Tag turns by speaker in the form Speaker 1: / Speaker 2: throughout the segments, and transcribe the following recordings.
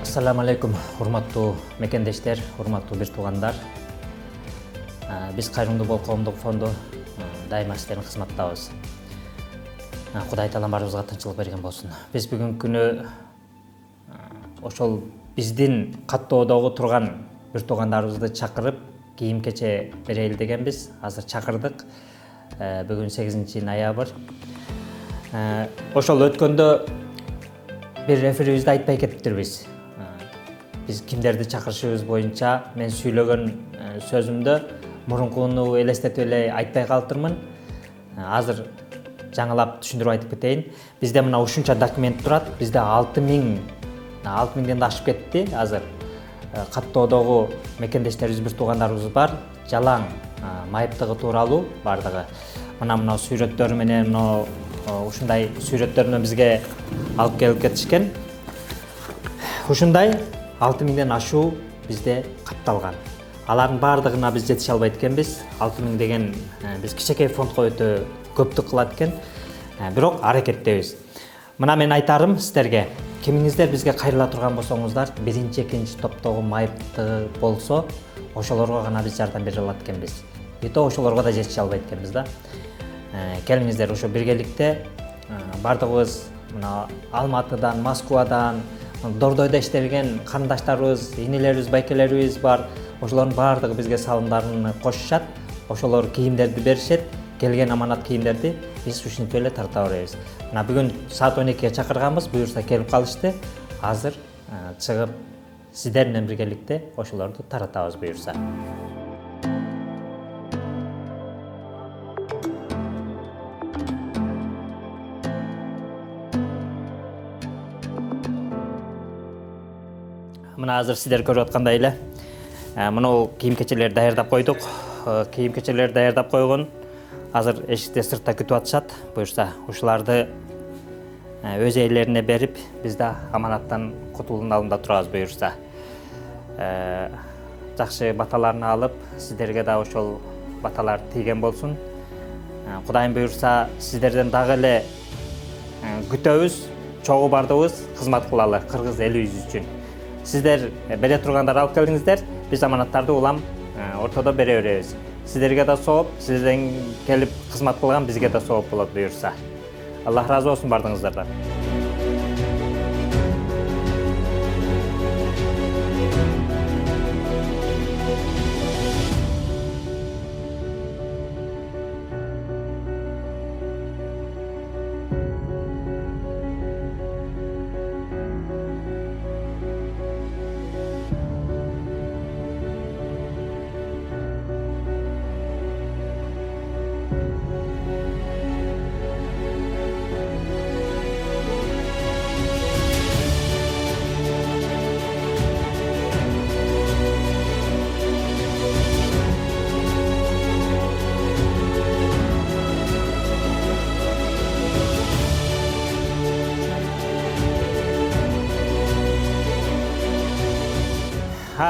Speaker 1: Assalamu алейкум, урматтуу мекендештер, урматтуу бир туугандар. Биз Кайрымдуу Бол коомдук фонду дайыма сиздердин кызматтабыз. Кудай таалам баарыбызга тынччылык берген болсун. Биз бүгүнкү күнү ошол биздин каттоодогу турган бир туугандарыбызды чакырып, кийим-кече берели дегенбиз. Азыр чакырдык. Бүгүн 8 ноябрь. Ошол өткөндө бир эфирибизде айтпай кетиптирбиз. Биз кимдерди чакырышыбыз боюнча мен сүйлөгөн сөзүмдө мурункуну элестетип эле айтпай калыптырмын. Азыр жаңылап түшүндүрүп айтып кетейин. Бизде мына ушунча документ турат. Бизде 6000ден да ашып кетти. Азыр каттоодогу мекендештерибиз, бир туугандарыбыз бар. Жалаң майыптыгы тууралуу бардыгы. Мына сүрөттөр менен ушундай сүрөттөр менен бизге алып келип кетишкен. Ушундай 6000ден ашуу бизде катталган. Алардын бардыгына биз жетише албайт экенбиз. 6000 деген биз кичинекей фондко өтө көптүк кылат экен. Бирок аракеттебиз. Мына мен айтарым сиздерге, кимиңиздер бизге кайрыла турган болсоңуздар, биринчи, экинчи топтогу майыптыгы болсо, ошолорго гана биз жардам бере алат экенбиз. Ито ошолорго да жетише албайт экенбиз да. Келиңиздер ошо биргеликте бардыгыбыз мына Алматыдан, Москвадан, Дордойдо иштеген карындаштарыбыз, инелерибиз, байкелерибиз бар. Ошолордун бардыгы бизге салымдарын кошушат. Ошолор кийимдерди беришет. Келген аманат кийимдерди биз ушинтип эле тарта беребиз. Мына бүгүн саат 12-ге чакырганбыз, буюрса келип калышты. Азыр чыгып сиздер менен биргеликте ошолорду таратабыз буюрса. Мына азыр сиздер көрүп аткандай эле мына кийим-кечелерди даярдап койдук. Кийим-кечелерди даярдап койгон. Азыр эшикте сыртта күтүп атышат. Буюрса ушуларды өз ээлерине берип, биз да аманаттан кутулуунун алдында турабыз буюрса. Жакшы баталарын алып, сиздерге да ошол баталар тийген болсун. Кудайым буюрса, сиздерден дагы эле күтөбүз, чогуу бардыбыз, кызмат кылалы кыргыз элибиз үчүн. Сиздер бере тургандар алып келиңиздер, биз аманаттарды улам ортодо бере беребиз. Сиздерге да сооп, сиздерден келип кызмат кылган бизге да сооп болот буюрса. Аллах разы болсун бардыгыңыздардан.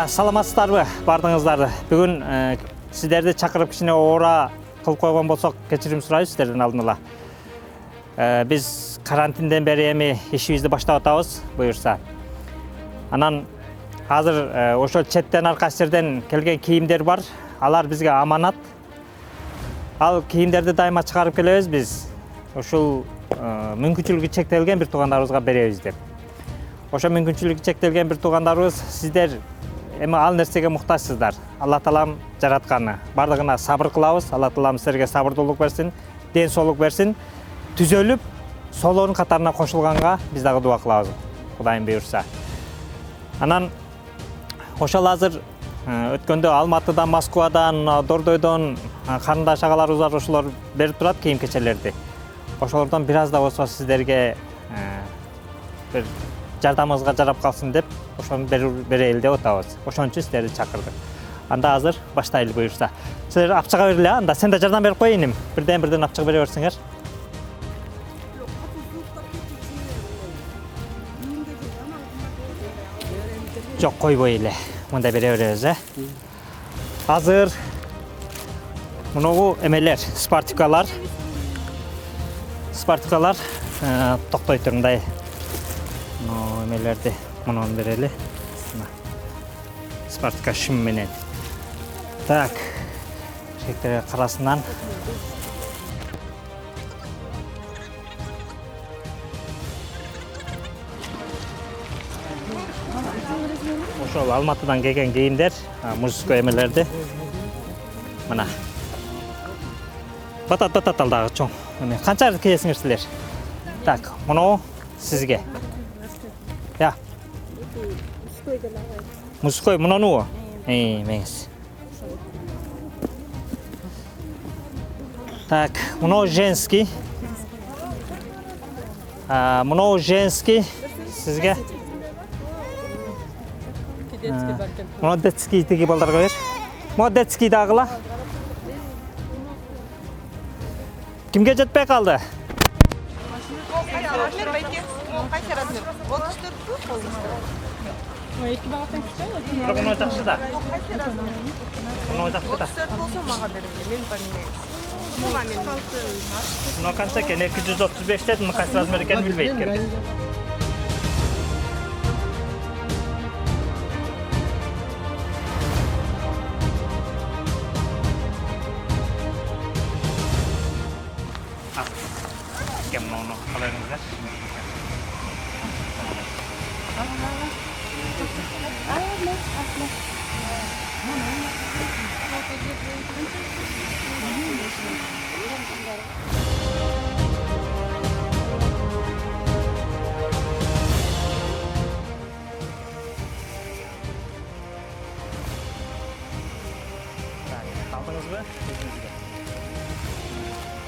Speaker 1: Саламатсыздарбы бардыңыздар. Бүгүн сиздерди чакырып кичине оора кылып койгон болсок, кечирим сурайбыз сиздердин алдын ала. Биз карантинден бери эми ишибизди баштап атабыз буюрса. Анан азыр ошол четтен арка жерден келген кийимдер бар. Алар бизге аманат. Ал кийимдерди дайыма чыгарып келебиз биз. Ушул мүмкүнчүлүгү чектелген бир туугандарыбызга беребиз деп. Ошо мүмкүнчүлүгү чектелген бир туугандарыбыз сиздер эми ал нерсеге муктажсыздар. Алла таалам жаратканы. Бардыгына сабыр кылабыз. Алла таалам силерге сабырдуулук берсин, ден соолук берсин. Түзөлүп, солордун катарына кошулганга биз дагы дуа кылабыз. Кудайым буйрса. Анан ошол азыр өткөндө Алматыдан, Москвадан, Дордойдон карындаш агаларыбыз бар, ошолор берип турат кийим-кечелерди. Ошолордон бир аз да болсо сиздерге бир жардамыңызга жарап калсын деп, ошону берели деп атабыз. Ошон үчүн сиздерди чакырдык. Анда азыр баштайлы буюрса. Силер апчага бергиле, анда сен да жардам берип кой иним. Бирден апчага бере берсиңер. Жок, койбой эле. Мында бере беребиз, Азыр мунугу эмелер, спартикалар токтой тургандай эмелерди Мұнан берелі. Спартка шым менен. Так, жектерге қарасынан. Ошол Алматыдан келген кийимдер, мужской эмелерди. Мына. Батат алдагы чоң. Мына канча кийесиңер силер? Так, муну сизге. Я. Мужской муну. Меңиз. Так, муну женский. Муну женский сизге. Муну детский теги балдарга бер. Муну детский дагыла. Кимге жетпей калды? Муну жакшы да. Муну жакшы да. Муну канча экен? 235 дедим, муну кайсы размер экенин билбейт экен. Munu kalırınızlar. Kaldınız mı?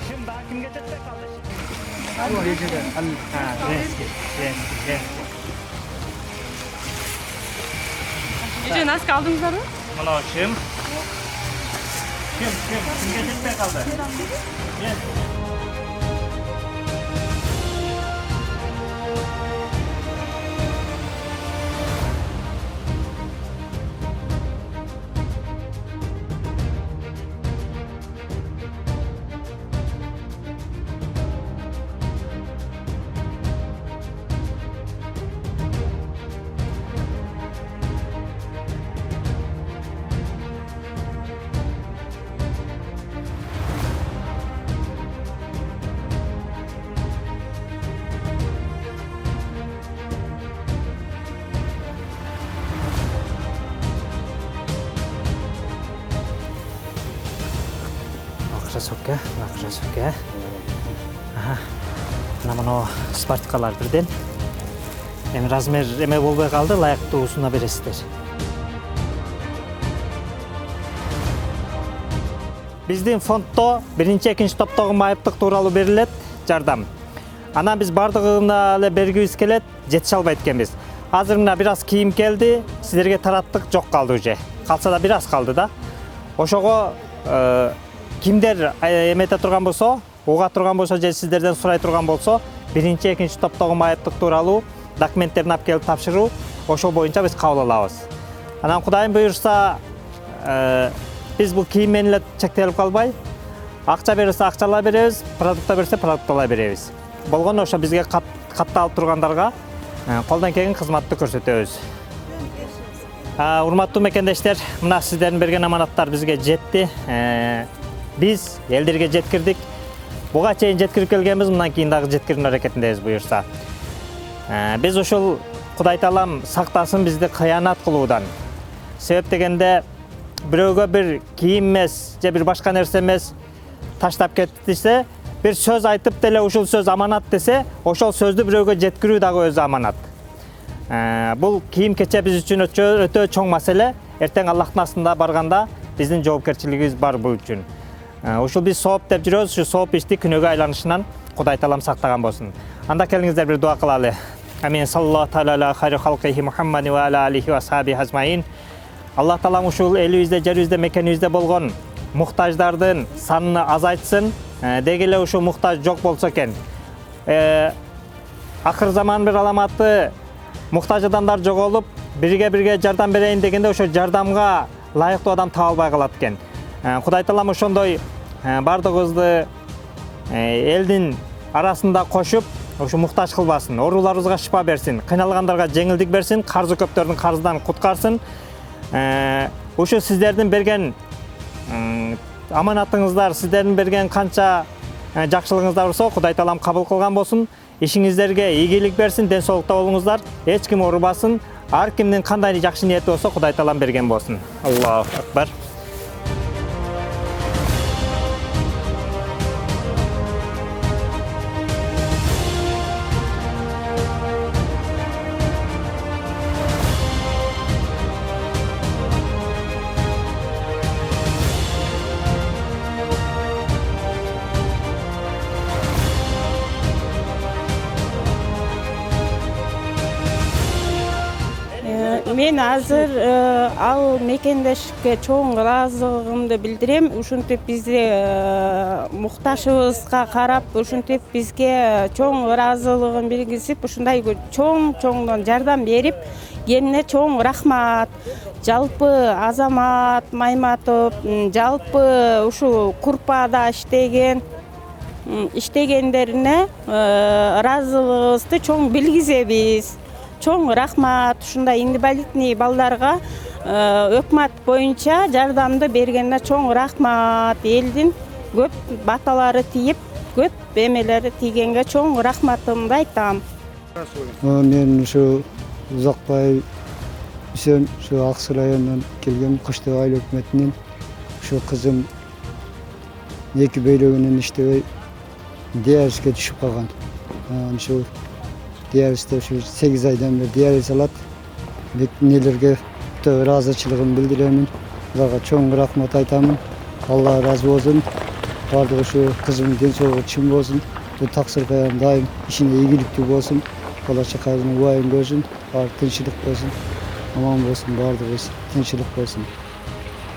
Speaker 1: Şimdi daha kim geçecek kaldı?
Speaker 2: Ece nasıl kaldınız abi?
Speaker 1: Mana kim geçecek kaldı? Yes. Krasovka. Мына спарткалар бирден. Эми размер эме болбой калды, ылайыктуу усуна бересиздер. Биздин фонддо биринчи, экинчи топтогу майыптык тууралуу берилет жардам. Анан биз бардыгына эле бергибиз келет, жетише албайт экенбиз. Азыр мына бир аз кийим келди, силерге тараттык, жок калды уже. Калса да бир аз калды да. Ошого кимдер эмете турган болсо, уга турган болсо же сиздерден сурай турган болсо, биринчи, экинчи топтогу майыптык тууралуу документтерин алып келип тапшыруу, ошол боюнча биз кабыл алабыз. Анан Кудайым буйрса, биз бул кийим менен эле чектелип калбай, акча берсе акчалай беребиз, продукта берсе продукталай беребиз. Болгону ошо бизге катталып тургандарга колдон келген кызматты көрсөтөбүз. Урматтуу мекендештер, мына сиздердин берген аманаттар бизге жетти. Биз элдерге жеткирдик. Буга чейин жеткирип келгенбиз, мындан кийин дагы жеткирүү аракетиндебиз буйрса. Биз ушул Кудай Таалам сактасын бизди кыянат кылуудан. Себеп дегенде бирөөгө бир кийим эмес, же бир башка нерсе эмес таштап кетсе, бир сөз айтып деле ушул сөз аманат десе, ошол сөздү бирөөгө жеткирүү дагы өзү аманат. Бул кийим кече биз үчүн өтө чоң маселе. Эртең Аллахтын астында барганда биздин жоопкерчилигибиз бар бул үчүн. Ушул биз сооп деп жүрөбүз, ушу сооп ишти күнөөгө айланышынан Кудай Таалам сактаган болсун. Анда келиңиздер бир дуа кылалы. Амин. Саллаллаху тааля хайру халқихи Мухаммад ва аля алихи ва сахбихи ажмаин. Аллах Таалам ушул элибизде, жерибизде, мекенибизде болгон муктаждардын санын азайтсын. Деги эле ушул муктаж жок болсо экен. Акыр заман бир аламаты муктаж адамдар жоголуп, бирге жардам берейин дегенде ошо жардамга ылайыктуу адам таба албай калат экен. Кудай Таалам ошондой бардыгыбызды элдин арасында кошуп, ушу муктаж кылбасын, ооруларыбызга шифа берсин, кыйналгандарга жеңилдик берсин, карзы көптөрдүн карзынан куткарсын. Ушу сиздердин берген аманатыңыздар, сиздердин берген канча жакшылыгыңыздар болсо, Кудай Таалам кабыл кылган болсун. Ишиңиздерге ийгилик берсин, ден соолукта болуңуздар. Эч ким оорубасын. Ар кимдин кандай жакшы ниети болсо, Кудай Таалам берген болсун. Аллаху акбар.
Speaker 3: Мен азыр ал мекендешке чоң ыраазылыгымды билдирем. Ушинтип бизде мукташыбызга карап, ушинтип бизге чоң ыраазылыгын билгизип, ушундай чоң жардам берип, кемине чоң рахмат. Жалпы Азамат Майматов, жалпы ушу Курпада иштегендерине ыраазылыгыбызды чоң билгизебиз. Чоң рахмат, ушундай инвалидный балдарга өкмөт боюнча жардамды бергенине чоң рахмат. Элдин көп баталары тийип, көп эмелери тийгенге чоң рахматымды айтам.
Speaker 4: Мен ушу Узакбай Үсен, ушу Аксы районунан келген, Кыштыбай айыл өкмөтүнөн. Ушу кызым 2 бөлөгүнөн иштебей диализге түшүп калган. Ушу диализде 8 айдан бeri диализ алат. Нелерге ыраазычылыгымды билдиремин. Аларга чоң рахмат айтамын. Алла ыраазы болсун. Бардыгы ушу кызымдын ден соолугу чың болсун. Таксыр каям дайым ишине ийгиликтүү болсун. Болачактын убайын көрсүн. Баары тынччылык болсун. Аман болсун, бардыгыбыз тынччылык болсун.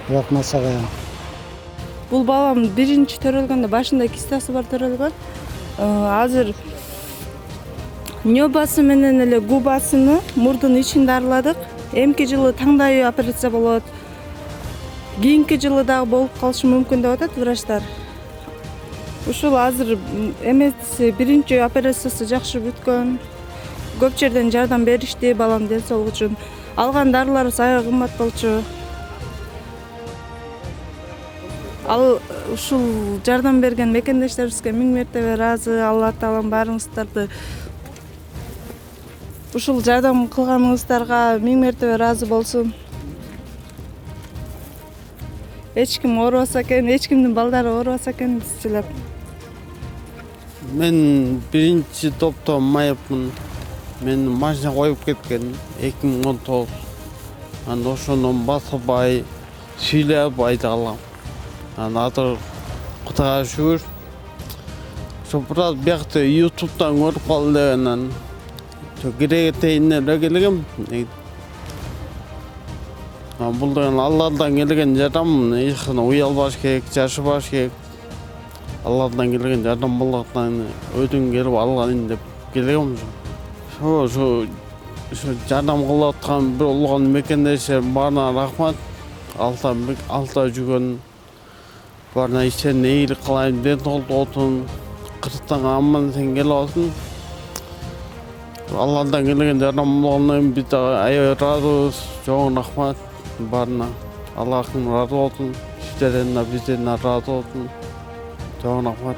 Speaker 4: Рахмат сага.
Speaker 2: Бул балам биринчи төрөлгөндө башында кистасы бар төрөлгөн. Азыр небасы менен эле губасыны, мурдун ичин дарыладык. Эмки жылы таңдайы операция болот. Кийинки жылы дагы болуп калышы мүмкүн деп атат врачтар. Ушул азыр эмеси биринчи операциясы жакшы бүткөн. Көп жерден жардам беришти балам ден соолугу үчүн. Алган дарылар аябай кымбат болчу. Ал ушул жардам берген мекендештерибизге миң мертебе ыраазы. Алла Таалам баарыңыздарды ушул жардам кылганыңыздарга миң мертебе ыраазы болсун. Эч ким оорубаса экен, эч кимдин балдары оорубаса экен десилер.
Speaker 5: Мен биринчи топто майыпмын. Мен машина коюп кеткен 2019. Аны ошондон басыбай, сүйлөп айта алам. Азыр Кудайга шүгүр. Ошо бираз биякта YouTube'дан көрүп калды дегенен. Кирегетейине келгем. Бул деген Алладан келген жардам, эчким уялбаш керек, жашыбаш керек. Алладан келген жардам болгондуктан өтүн келип алган деп келгем. Ошо жардам кылып аткан бир улган мекендешер баарына рахмат. Алта жүргөн баарына ишен ийгилик кылайын, ден соолук болсун, кырктан аман эсен келип алсын. Алладан келген жардам болгондон биз аябай ыраазыбыз. Чоң рахмат баарына. Аллахым ыраазы болсун. Сиздерден да бизден да ыраазы болсун. Чоң рахмат.